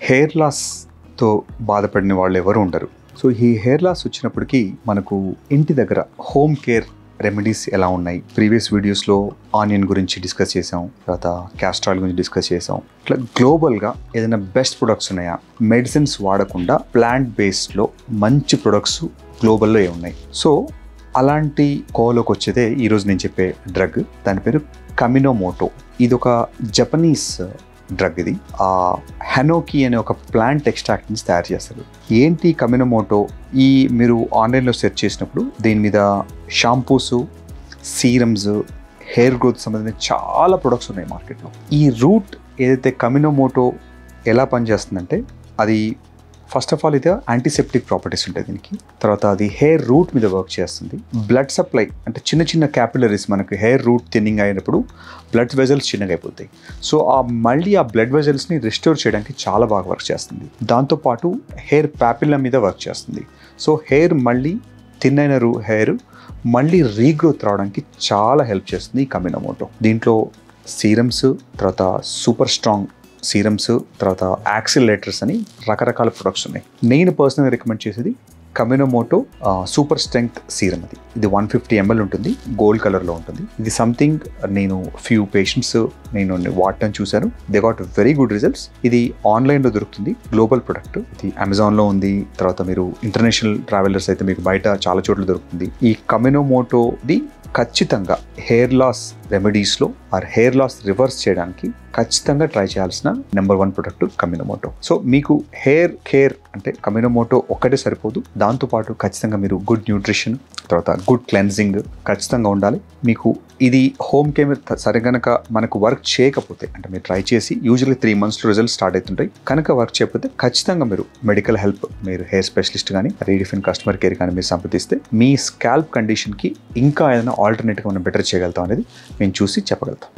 Hair లాస్తో బాధపడిన వాళ్ళు ఎవరు ఉండరు. సో ఈ హెయిర్ లాస్ వచ్చినప్పటికీ మనకు ఇంటి దగ్గర హోమ్ కేర్ రెమెడీస్ ఎలా ఉన్నాయి. ప్రీవియస్ వీడియోస్లో ఆనియన్ గురించి డిస్కస్ చేసాం, తర్వాత క్యాస్టర్ ఆయిల్ గురించి డిస్కస్ చేసాం. ఇట్లా గ్లోబల్గా ఏదైనా బెస్ట్ ప్రొడక్ట్స్ ఉన్నాయా, మెడిసిన్స్ వాడకుండా ప్లాంట్ బేస్డ్లో మంచి ప్రొడక్ట్స్ గ్లోబల్లో ఏమున్నాయి. సో అలాంటి కోలోకి వచ్చేదే ఈరోజు నేను చెప్పే డ్రగ్. దాని పేరు కమినోమోటో. ఇది ఒక జపనీస్ డ్రగ్. ఇది హెనోకి అనే ఒక ప్లాంట్ ఎక్స్ట్రాక్ట్ నుంచి తయారు చేస్తారు. ఏంటి కమినోమోటో? మీరు ఆన్లైన్లో సెర్చ్ చేసినప్పుడు దీని మీద షాంపూస్, సీరమ్స్, హెయిర్ గ్రోత్ సంబంధించిన చాలా ప్రొడక్ట్స్ ఉన్నాయి మార్కెట్లో. ఈ రూట్ ఏదైతే కమినోమోటో ఎలా పనిచేస్తుందంటే, అది ఫస్ట్ ఆఫ్ ఆల్ ఇది యాంటీసెప్టిక్ ప్రాపర్టీస్ ఉంటాయి దీనికి. తర్వాత అది హెయిర్ రూట్ మీద వర్క్ చేస్తుంది. బ్లడ్ సప్లై అంటే చిన్న చిన్న క్యాపిలరీస్, మనకి హెయిర్ రూట్ థిన్నింగ్ అయినప్పుడు బ్లడ్ వెజల్స్ చిన్నగా అయిపోతాయి. సో మళ్ళీ ఆ బ్లడ్ వెజల్స్ని రిస్టోర్ చేయడానికి చాలా బాగా వర్క్ చేస్తుంది. దాంతోపాటు హెయిర్ ప్యాపిల్ల మీద వర్క్ చేస్తుంది. సో హెయిర్ మళ్ళీ థిన్ అయిన హెయిర్ మళ్ళీ రీగ్రోత్ రావడానికి చాలా హెల్ప్ చేస్తుంది ఈ కమినోమోటో. దీంట్లో సీరమ్స్, తర్వాత సూపర్ స్ట్రాంగ్ సీరమ్స్, తర్వాత యాక్సిలేటర్స్ అని రకరకాల ప్రొడక్ట్స్ ఉన్నాయి. నేను పర్సనల్గా రికమెండ్ చేసేది కమినోమోటో సూపర్ స్ట్రెంగ్త్ సీరం. ఇది 150 ml ఉంటుంది, గోల్డ్ కలర్లో ఉంటుంది. ఇది సంథింగ్ నేను ఫ్యూ పేషెంట్స్ నేను వాడటం చూశాను. They got very good results. ఇది ఆన్లైన్లో దొరుకుతుంది, గ్లోబల్ ప్రొడక్ట్. ఇది అమెజాన్లో ఉంది. తర్వాత మీరు ఇంటర్నేషనల్ ట్రావెలర్స్ అయితే మీకు బయట చాలా చోట్ల దొరుకుతుంది. ఈ కమినోమోటోది ఖచ్చితంగా హెయిర్ లాస్ రెమెడీస్లో ఆర్ హెయిర్ లాస్ రివర్స్ చేయడానికి ఖచ్చితంగా ట్రై చేయాల్సిన నెంబర్ 1 ప్రొడక్ట్ కమినోమోటో. సో మీకు హెయిర్ కేర్ అంటే కమినోమోటో ఒక్కటే సరిపోదు. దాంతోపాటు ఖచ్చితంగా మీరు గుడ్ న్యూట్రిషన్, తర్వాత గుడ్ క్లెన్జింగ్ ఖచ్చితంగా ఉండాలి. మీకు ఇది హోమ్ కేర్ సరే కనుక మనకు వర్క్ చేయకపోతే, అంటే మీరు ట్రై చేసి యూజువల్లీ 3 monthsలో రిజల్ట్స్ స్టార్ట్ అవుతుంటాయి. కనుక వర్క్ చేయకపోతే ఖచ్చితంగా మీరు మెడికల్ హెల్ప్, మీరు హెయిర్ స్పెషలిస్ట్ కానీ రీడిఫైన్ కస్టమర్ కేర్ కానీ మీరు సంప్రదిస్తే మీ స్కాల్ప్ కండిషన్కి ఇంకా ఏదైనా ఆల్టర్నేట్గా మనం బెటర్ చేయగలుగుతాం అనేది మేము చూసి చెప్పగలుగుతాం.